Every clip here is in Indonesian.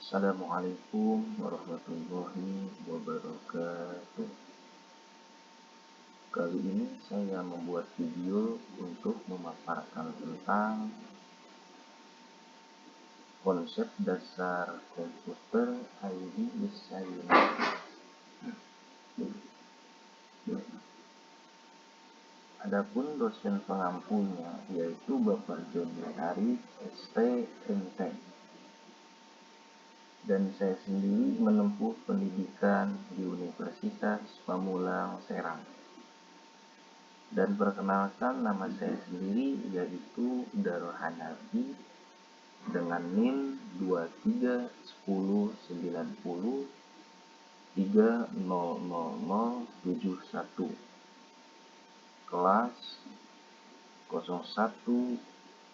Assalamualaikum warahmatullahi wabarakatuh. Kali ini saya membuat video untuk memaparkan tentang konsep dasar komputer ID Design. Adapun dosen pengampunya yaitu Bapak Joni Arif STMT. Dan saya sendiri menempuh pendidikan di Universitas Pamulang Serang. Dan perkenalkan, nama saya sendiri yaitu Darul Hanafi dengan NIM 2390030071, kelas 01,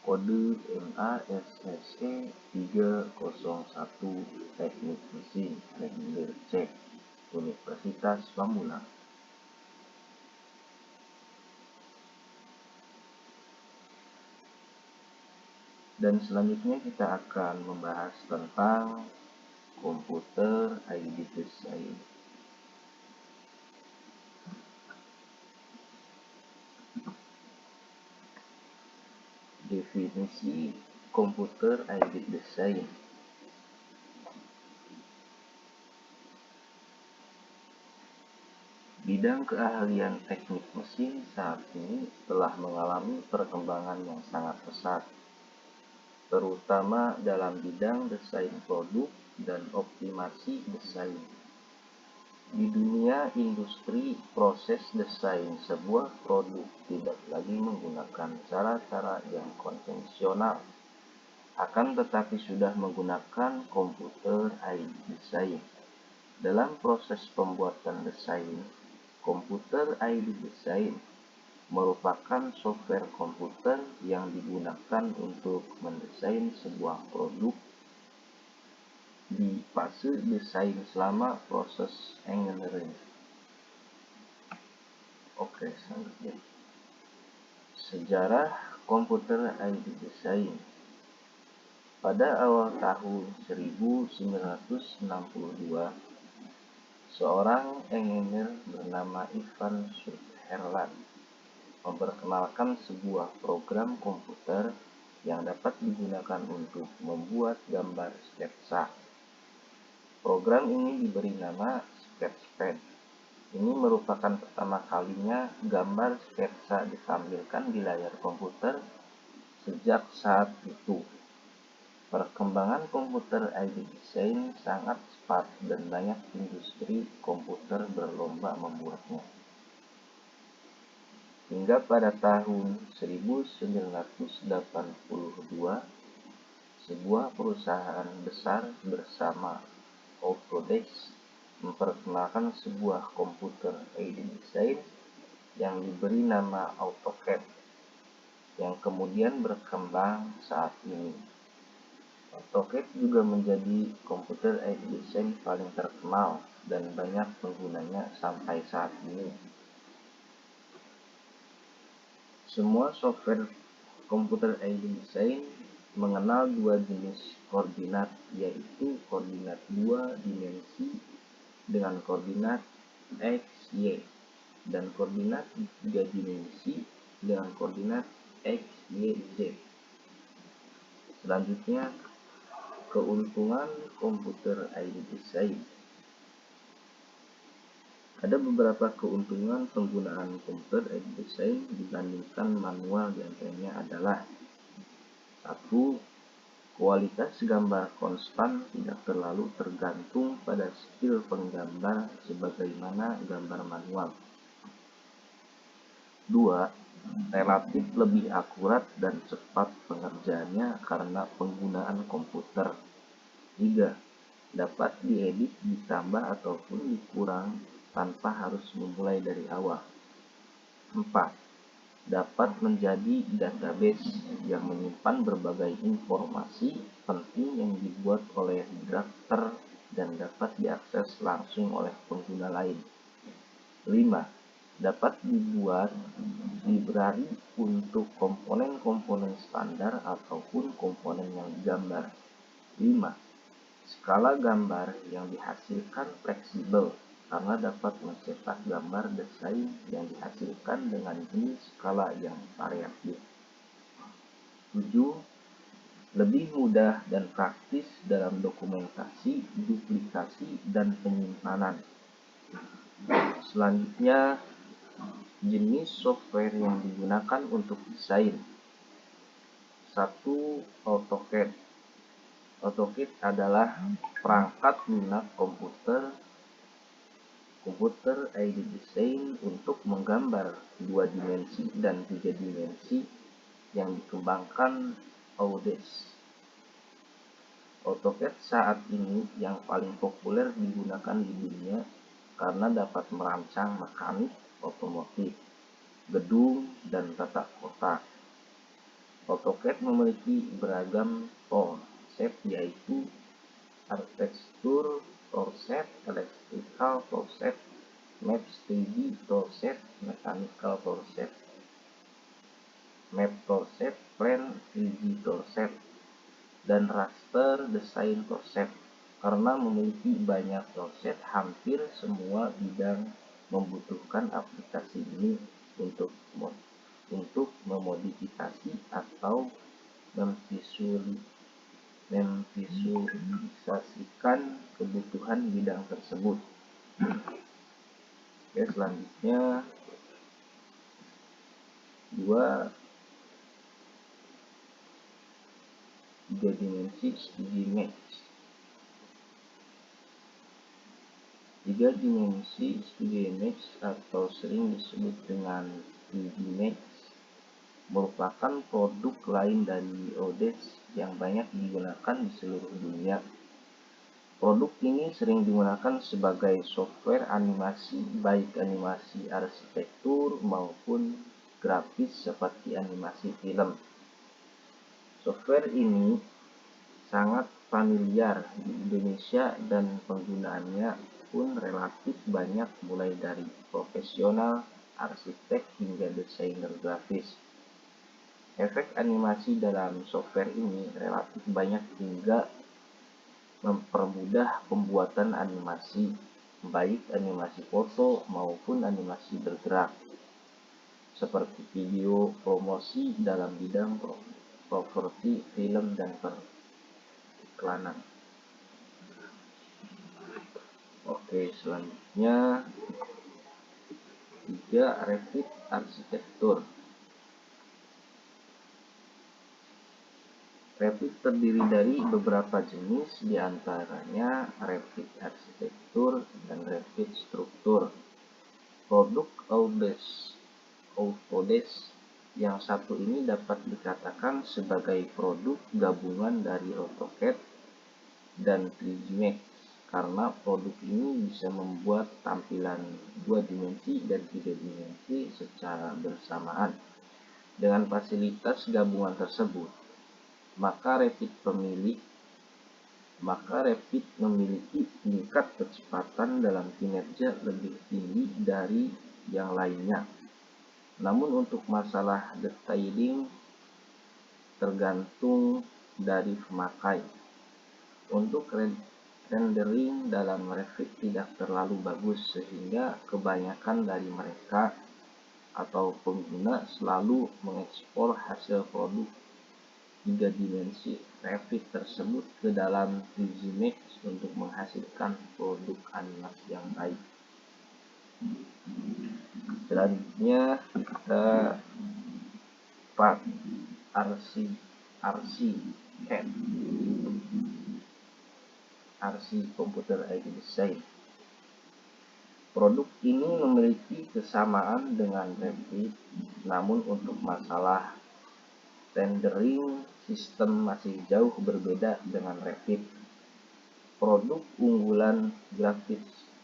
kode MASSE 301, teknik mesin Reguler C, Universitas Pamulang. Dan selanjutnya kita akan membahas tentang komputer ID Design. Definisi komputer ID Design. Bidang keahlian teknik mesin saat ini telah mengalami perkembangan yang sangat pesat, terutama dalam bidang desain produk dan optimasi desain. Di dunia industri, proses desain sebuah produk tidak lagi menggunakan cara-cara yang konvensional, akan tetapi sudah menggunakan komputer ID design. Dalam proses pembuatan desain, komputer ID design merupakan software komputer yang digunakan untuk mendesain sebuah produk di fase desain selama proses engineering. Oke, selanjutnya. Sejarah komputer ID design. Pada awal tahun 1962, seorang engineer bernama Ivan Sutherland memperkenalkan sebuah program komputer yang dapat digunakan untuk membuat gambar sketsa. Program ini diberi nama Sketchpad. Ini merupakan pertama kalinya gambar sketsa ditampilkan di layar komputer. Sejak saat itu, perkembangan komputer ID design sangat cepat dan banyak industri komputer berlomba membuatnya. Hingga pada tahun 1982, sebuah perusahaan besar bersama Autodesk memperkenalkan sebuah komputer ID design yang diberi nama AutoCAD, yang kemudian berkembang saat ini. AutoCAD juga menjadi komputer ID design paling terkenal dan banyak penggunanya sampai saat ini. Semua software komputer ID design mengenal dua jenis koordinat, yaitu koordinat 2 dimensi dengan koordinat X, Y, dan koordinat 3 dimensi dengan koordinat X, Y, Z. Selanjutnya, keuntungan komputer ID design. Ada beberapa keuntungan penggunaan komputer ID design dibandingkan manual, di antaranya adalah: 1. Kualitas gambar konstan, tidak terlalu tergantung pada skill penggambar sebagaimana gambar manual. 2. Relatif lebih akurat dan cepat pengerjaannya karena penggunaan komputer. 3. Dapat diedit, ditambah ataupun dikurang tanpa harus memulai dari awal. 4. Dapat menjadi database yang menyimpan berbagai informasi penting yang dibuat oleh drafter dan dapat diakses langsung oleh pengguna lain. 5. Dapat dibuat library untuk komponen-komponen standar ataupun komponen yang digambar. 5. Skala gambar yang dihasilkan fleksibel karena dapat mencetak gambar desain yang dihasilkan dengan jenis skala yang variatif. 7. Lebih mudah dan praktis dalam dokumentasi, duplikasi, dan penyimpanan. Selanjutnya, jenis software yang digunakan untuk desain. 1. AutoCAD. AutoCAD adalah perangkat lunak komputer aided design untuk menggambar 2 dimensi dan 3 dimensi yang dikembangkan Autodesk. AutoCAD saat ini yang paling populer digunakan di dunia karena dapat merancang mekanik, otomotif, gedung, dan tata kota. AutoCAD memiliki beragam toolset yaitu arsitektur toolset, electrical toolset, Maps 3D toolset, mechanical toolset, map toolset, plan 3D toolset, dan raster design toolset. Karena memiliki banyak toolset, hampir semua bidang membutuhkan aplikasi ini untuk memodifikasi atau memvisualisasikan kebutuhan bidang tersebut. Oke, selanjutnya 3 dimensi studi Max. 3 dimensi studi Max atau sering disebut dengan 3D Max merupakan produk lain dari Autodesk yang banyak digunakan di seluruh dunia. Produk ini sering digunakan sebagai software animasi, baik animasi arsitektur maupun grafis seperti animasi film. Software ini sangat familiar di Indonesia dan penggunaannya pun relatif banyak mulai dari profesional, arsitek hingga desainer grafis. Efek animasi dalam software ini relatif banyak hingga mempermudah pembuatan animasi, baik animasi foto maupun animasi bergerak, seperti video promosi dalam bidang properti, film, dan periklanan. Oke, selanjutnya 3 Revit arsitektur. Revit terdiri dari beberapa jenis, diantaranya Revit arsitektur dan Revit struktur. Produk Autodesk yang satu ini dapat dikatakan sebagai produk gabungan dari AutoCAD dan 3D Max karena produk ini bisa membuat tampilan 2 dimensi dan 3 dimensi secara bersamaan. Dengan fasilitas gabungan tersebut, maka Revit memiliki tingkat kecepatan dalam kinerja lebih tinggi dari yang lainnya. Namun untuk masalah detailing tergantung dari pemakai. Untuk rendering dalam Revit tidak terlalu bagus sehingga kebanyakan dari mereka atau pengguna selalu mengekspor hasil produk 3 dimensi Revit tersebut ke dalam 3D Max untuk menghasilkan produk animasi yang baik. Selanjutnya kita RC Computer Aided Design. Produk ini memiliki kesamaan dengan Revit, namun untuk masalah rendering sistem masih jauh berbeda dengan Revit. Produk unggulan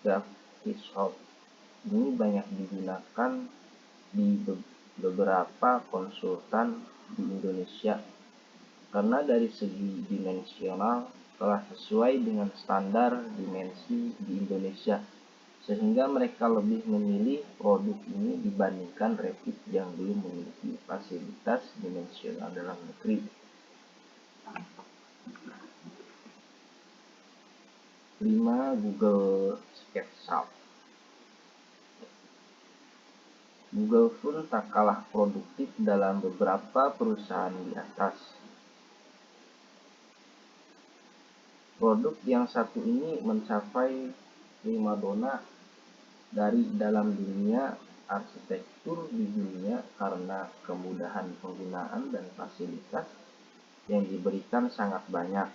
Graphisoft ini banyak digunakan di beberapa konsultan di Indonesia karena dari segi dimensional telah sesuai dengan standar dimensi di Indonesia, sehingga mereka lebih memilih produk ini dibandingkan Revit yang belum memiliki fasilitas dimensional dalam negeri. 5. Google SketchUp. Google pun tak kalah produktif dalam beberapa perusahaan di atas. Produk yang satu ini mencapai primadona dari dalam dunia arsitektur di dunia karena kemudahan penggunaan dan fasilitas yang diberikan sangat banyak.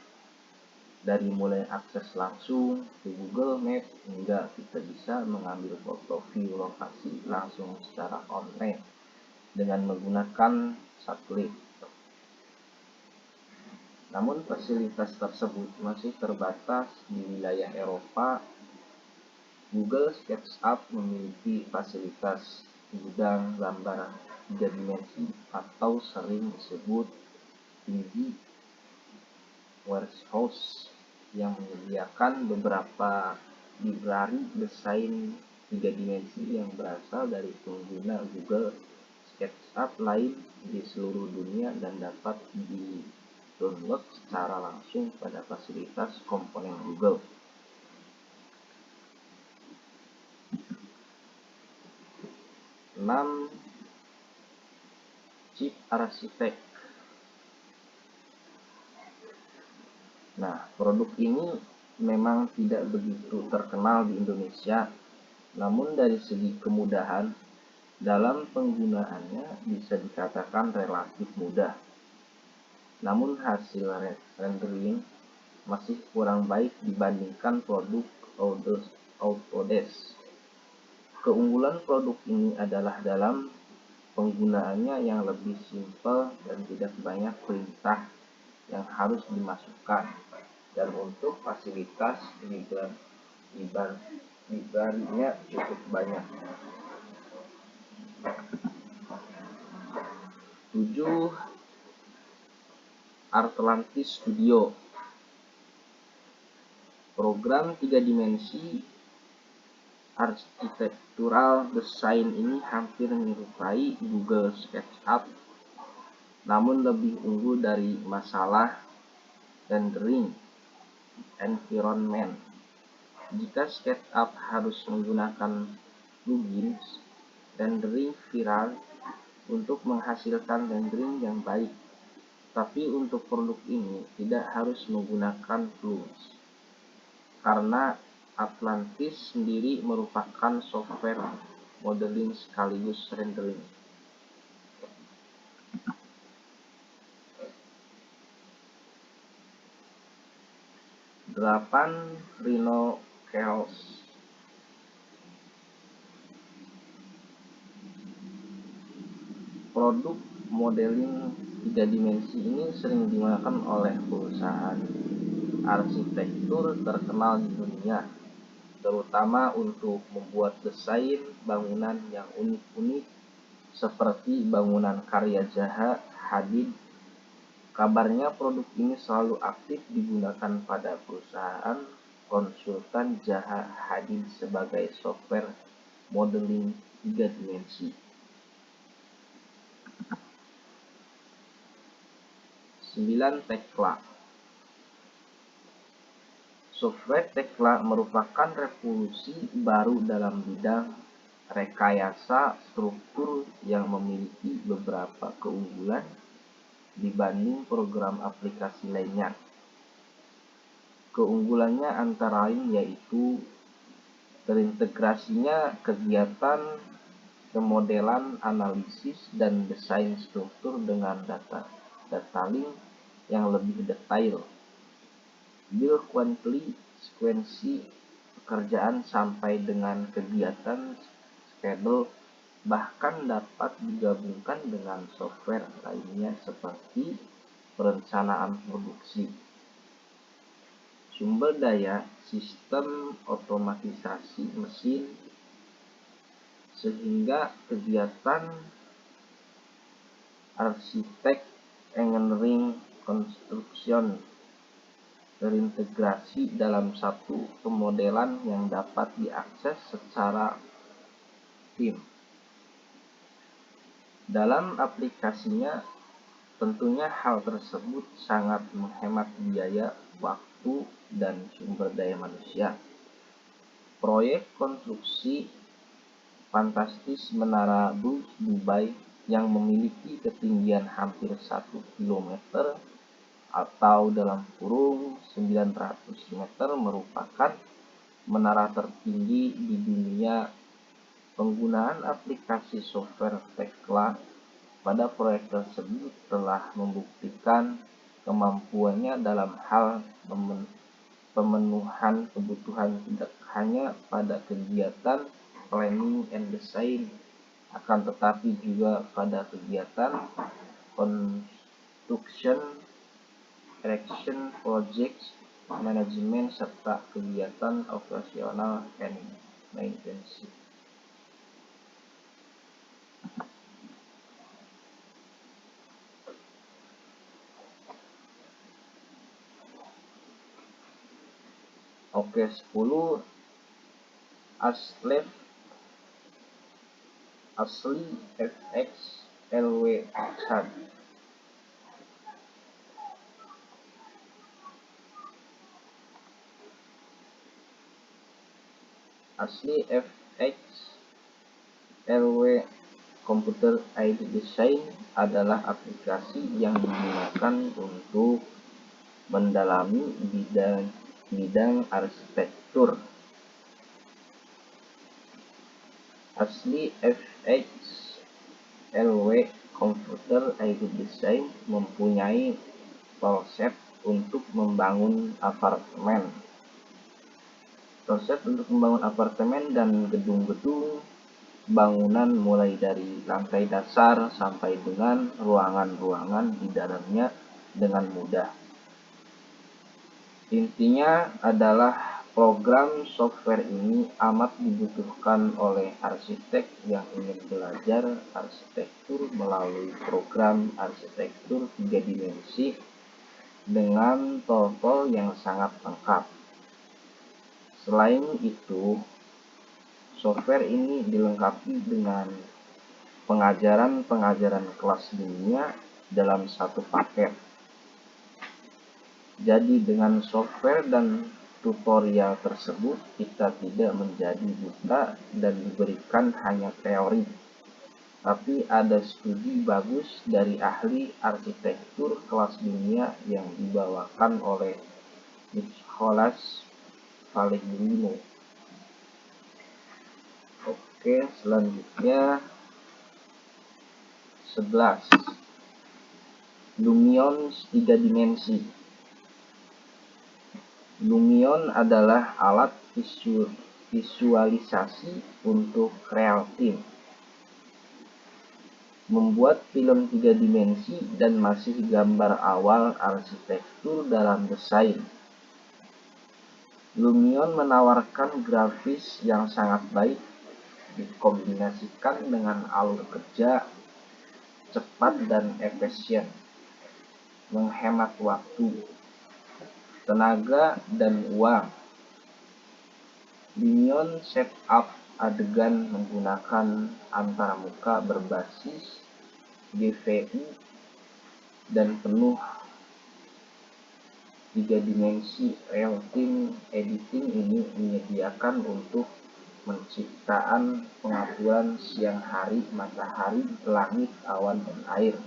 Dari mulai akses langsung ke Google Maps hingga kita bisa mengambil foto view lokasi langsung secara online dengan menggunakan satelit. Namun fasilitas tersebut masih terbatas di wilayah Eropa. Google SketchUp memiliki fasilitas gudang gambar 3 dimensi atau sering disebut 3D warehouse yang menyediakan beberapa librari desain 3 dimensi yang berasal dari pengguna Google SketchUp lain di seluruh dunia dan dapat di-download secara langsung pada fasilitas komponen Google. 6. Chip Architect. Nah, produk ini memang tidak begitu terkenal di Indonesia, namun dari segi kemudahan dalam penggunaannya bisa dikatakan relatif mudah. Namun hasil rendering masih kurang baik dibandingkan produk Autodesk. Keunggulan produk ini adalah dalam penggunaannya yang lebih simpel dan tidak banyak perintah yang harus dimasukkan. Dan untuk fasilitas librarinya cukup banyak. 7. Atlantis Studio. Program 3 dimensi architectural design ini hampir menyerupai Google SketchUp, namun lebih unggul dari masalah rendering environment. Jika SketchUp harus menggunakan plugins rendering viral untuk menghasilkan rendering yang baik, tapi untuk produk ini tidak harus menggunakan plugins, karena Atlantis sendiri merupakan software modeling sekaligus rendering. 8. Rhino Chaos. Produk modeling 3 dimensi ini sering digunakan oleh perusahaan arsitektur terkenal di dunia, terutama untuk membuat desain bangunan yang unik-unik seperti bangunan karya Zaha Hadid. Kabarnya produk ini selalu aktif digunakan pada perusahaan konsultan Zaha Hadid sebagai software modeling 3 dimensi. 9. Tekla. Software Tekla merupakan revolusi baru dalam bidang rekayasa struktur yang memiliki beberapa keunggulan dibanding program aplikasi lainnya. Keunggulannya antara lain yaitu terintegrasinya kegiatan pemodelan, analisis, dan desain struktur dengan data link yang lebih detail, build quantity, sekuensi pekerjaan sampai dengan kegiatan schedule, bahkan dapat digabungkan dengan software lainnya seperti perencanaan produksi, sumber daya, sistem otomatisasi mesin, sehingga kegiatan arsitek engineering construction terintegrasi dalam satu pemodelan yang dapat diakses secara tim. Dalam aplikasinya, Tentunya hal tersebut sangat menghemat biaya, waktu, dan sumber daya manusia. Proyek konstruksi fantastis Menara Burj Dubai yang memiliki ketinggian hampir 1 km atau dalam kurung 900 meter merupakan menara tertinggi di dunia. Penggunaan aplikasi software Tekla pada proyek tersebut telah membuktikan kemampuannya dalam hal pemenuhan kebutuhan tidak hanya pada kegiatan planning and design, akan tetapi juga pada kegiatan construction, erection, project management, serta kegiatan operasional and maintenance. Oke, 10. Asli FX LW Chad. Asli FX LW Computer Aided Design adalah aplikasi yang digunakan untuk mendalami bidang arsitektur. Asli FX LW Computer Aided Design mempunyai konsep untuk membangun apartemen. Konsep untuk membangun apartemen dan gedung-gedung bangunan mulai dari lantai dasar sampai dengan ruangan-ruangan di dalamnya dengan mudah. Intinya adalah program software ini amat dibutuhkan oleh arsitek yang ingin belajar arsitektur melalui program arsitektur 3 dimensi dengan tool-tool yang sangat lengkap. Selain itu, software ini dilengkapi dengan pengajaran kelas dunia dalam satu paket. Jadi dengan software dan tutorial tersebut kita tidak menjadi buta dan diberikan hanya teori, tapi ada studi bagus dari ahli arsitektur kelas dunia yang dibawakan oleh Nicholas Pellegrino. Oke, selanjutnya 11. Lumion 3 dimensi. Lumion adalah alat visualisasi untuk Real Time. Membuat film 3 dimensi dan masih gambar awal arsitektur dalam desain. Lumion menawarkan grafis yang sangat baik dikombinasikan dengan alur kerja cepat dan efisien, menghemat waktu, tenaga, dan uang. Lumion setup adegan menggunakan antarmuka berbasis GVU dan penuh 3 dimensi. Real Time Editing ini menyediakan untuk penciptaan pengaturan siang hari, matahari, langit, awan, dan air.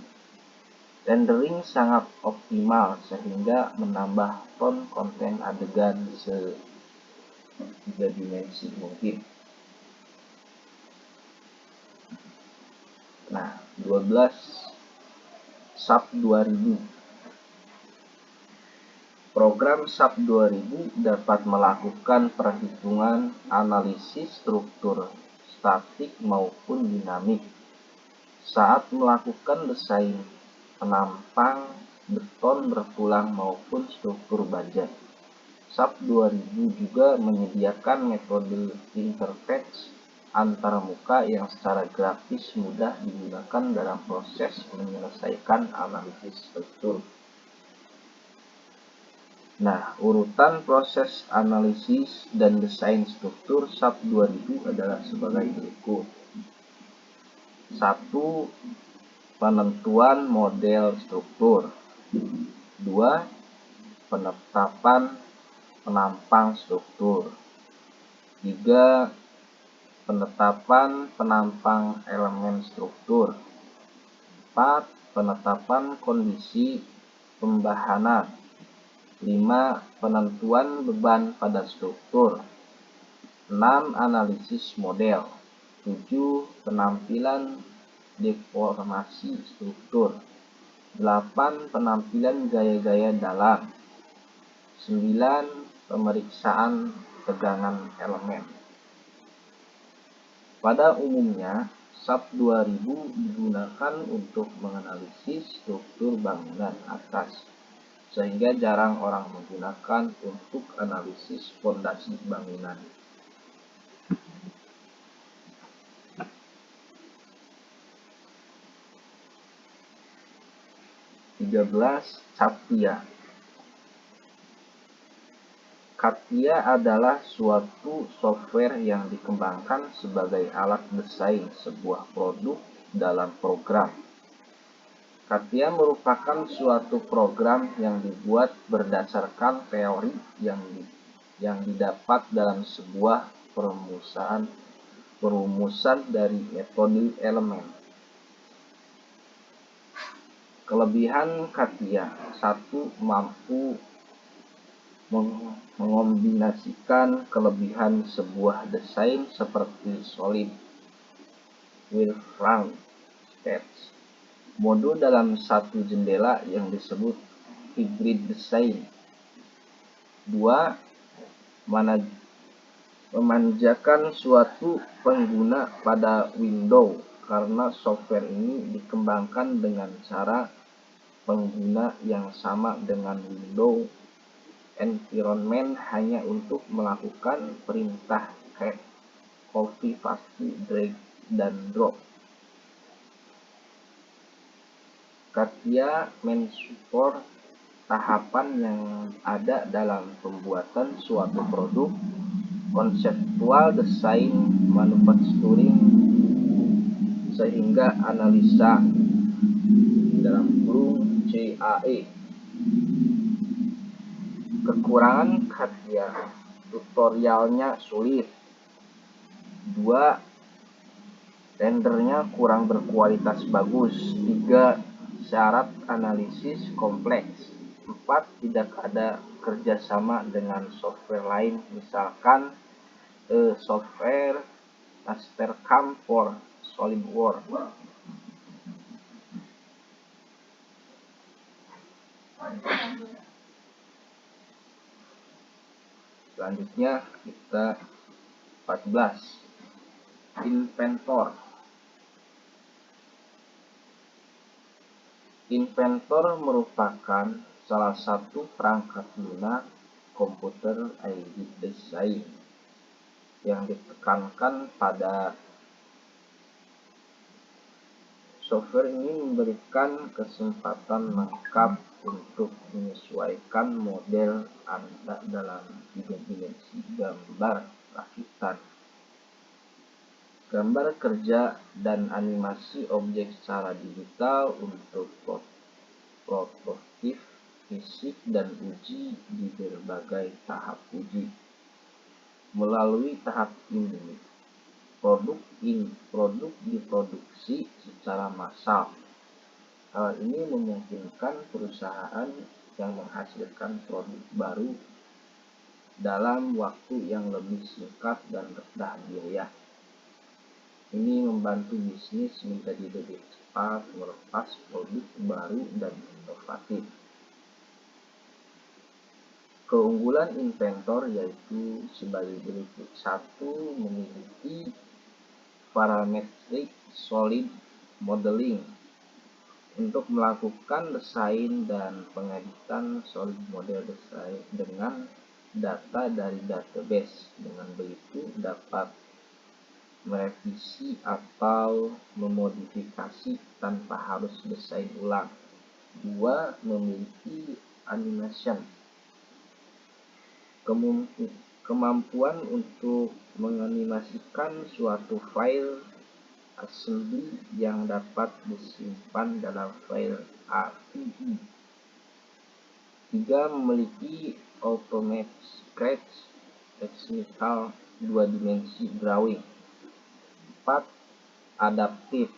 Rendering sangat optimal sehingga menambah ton konten adegan se-3 dimensi mungkin. Nah, 12. SAP 2000. Program SAP 2000 dapat melakukan perhitungan analisis struktur statik maupun dinamik saat melakukan desain penampang beton bertulang maupun struktur baja. SAP 2000 juga menyediakan metode interface antarmuka yang secara grafis mudah digunakan dalam proses menyelesaikan analisis struktur. Nah, urutan proses analisis dan desain struktur SAP 2000 adalah sebagai berikut. 1. penentuan model struktur. 2. Penetapan penampang struktur. 3. Penetapan penampang elemen struktur. 4. Penetapan kondisi pembahanan. 5. Penentuan beban pada struktur. 6. Analisis model. 7. Penampilan deformasi struktur. 8. Penampilan gaya-gaya dalam. 9. Pemeriksaan tegangan elemen. Pada umumnya, SAP 2000 digunakan untuk menganalisis struktur bangunan atas, sehingga jarang orang menggunakan untuk analisis fondasi bangunan. 13. CATIA. CATIA adalah suatu software yang dikembangkan sebagai alat desain sebuah produk dalam program. CATIA merupakan suatu program yang dibuat berdasarkan teori yang didapat dalam sebuah perumusan dari metode elemen. Kelebihan CATIA: 1. Mampu mengombinasikan kelebihan sebuah desain seperti solid wireframe sketch mode dalam satu jendela yang disebut hybrid design. 2. Memanjakan suatu pengguna pada window karena software ini dikembangkan dengan cara pengguna yang sama dengan Windows environment hanya untuk melakukan perintah copy paste, drag, dan drop. CATIA mensupport tahapan yang ada dalam pembuatan suatu produk, conceptual design, manufacturing, sehingga analisa CAE. Kekurangan CATIA: tutorialnya sulit. 2. Rendernya kurang berkualitas bagus. 3. Syarat analisis kompleks. 4. Tidak ada kerjasama dengan software lain, misalkan software Mastercam for SolidWorks. Selanjutnya kita 14. Inventor. Inventor merupakan salah satu perangkat lunak komputer aided design yang ditekankan pada software ini memberikan kesempatan lengkap untuk menyesuaikan model Anda dalam 3 dimensi gambar rakitan, gambar kerja, dan animasi objek secara digital untuk prototip fisik dan uji di berbagai tahap uji. Melalui tahap ini, produk diproduksi secara massal. Hal ini memungkinkan perusahaan yang menghasilkan produk baru dalam waktu yang lebih singkat dan rendah biaya. Ini membantu bisnis menjadi lebih cepat melepas produk baru dan inovatif. Keunggulan Inventor yaitu sebagai berikut. 1. Memiliki parametric solid modeling untuk melakukan desain dan pengeditan solid model desain dengan data dari database. Dengan begitu dapat merevisi atau memodifikasi tanpa harus desain ulang. 2. Memiliki animation. Kemampuan untuk menganimasikan suatu file assembly yang dapat disimpan dalam file API. 3. Memiliki automated scratch technical 2 dimensi drawing. 4. Adaptif,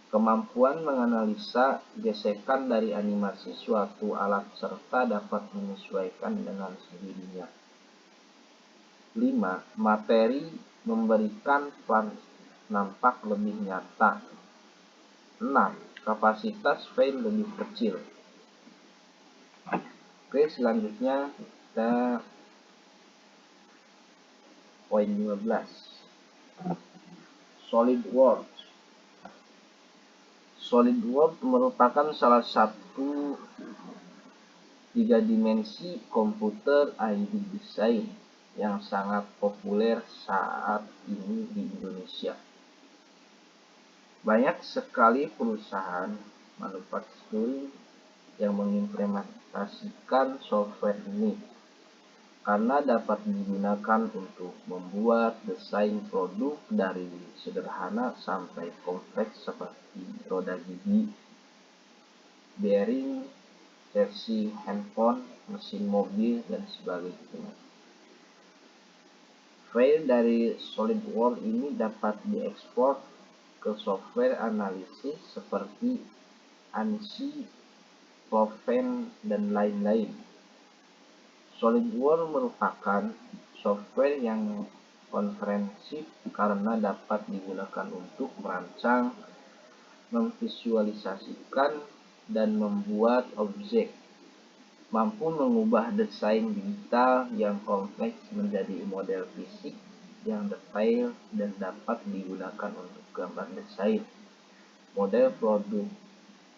kemampuan menganalisa gesekan dari animasi suatu alat serta dapat menyesuaikan dengan sendirinya. 5. Materi, memberikan nampak lebih nyata. 6. Kapasitas file lebih kecil. Oke, selanjutnya kita poin 15. SolidWorks. SolidWorks merupakan salah satu 3 dimensi komputer ID design yang sangat populer saat ini di Indonesia. Banyak sekali perusahaan manufacturing yang mengimplementasikan software ini karena dapat digunakan untuk membuat desain produk dari sederhana sampai kompleks seperti roda gigi, bearing, versi handphone, mesin mobil, dan sebagainya. File dari SolidWorks ini dapat diekspor ke software analisis seperti ANSYS, Profen, dan lain-lain. SolidWorks merupakan software yang komprehensif karena dapat digunakan untuk merancang, memvisualisasikan, dan membuat objek, mampu mengubah desain digital yang kompleks menjadi model fisik yang detail dan dapat digunakan untuk gambar desain, model produk,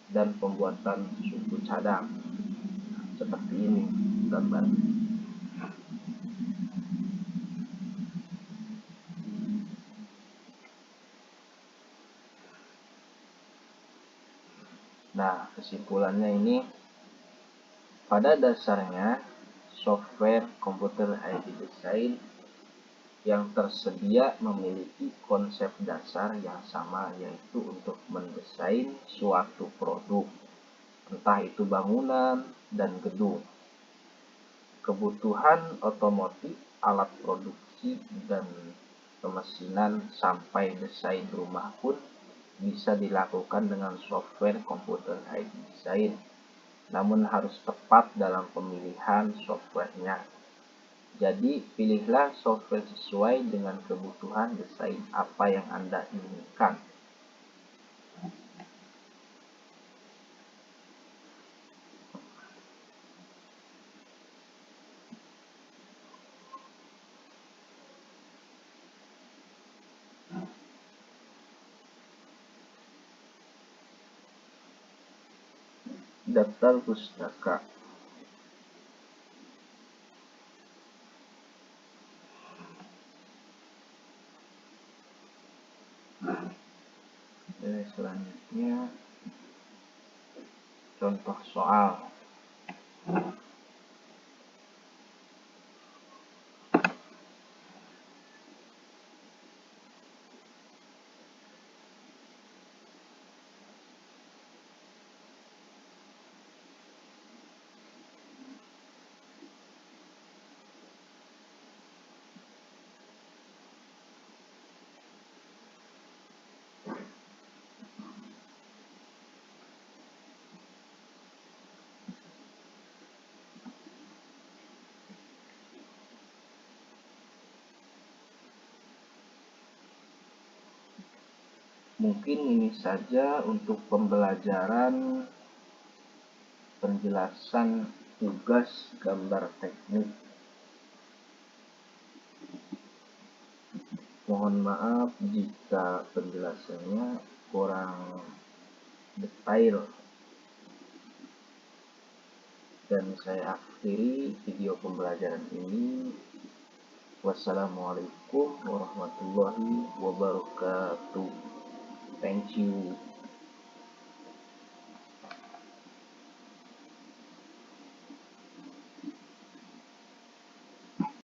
dan pembuatan suku cadang. Seperti ini gambar. Nah, kesimpulannya ini, pada dasarnya software komputer ID design yang tersedia memiliki konsep dasar yang sama, yaitu untuk mendesain suatu produk, entah itu bangunan dan gedung, kebutuhan otomotif, alat produksi, dan pemesinan, sampai desain rumah pun bisa dilakukan dengan software komputer ID design. Namun harus tepat dalam pemilihan softwarenya. Jadi, pilihlah software sesuai dengan kebutuhan desain apa yang Anda inginkan. Daftar pustaka. Selanjutnya contoh soal. Mungkin ini saja untuk pembelajaran penjelasan tugas gambar teknik. Mohon maaf jika penjelasannya kurang detail. Dan saya akhiri video pembelajaran ini. Wassalamualaikum warahmatullahi wabarakatuh. Thank you.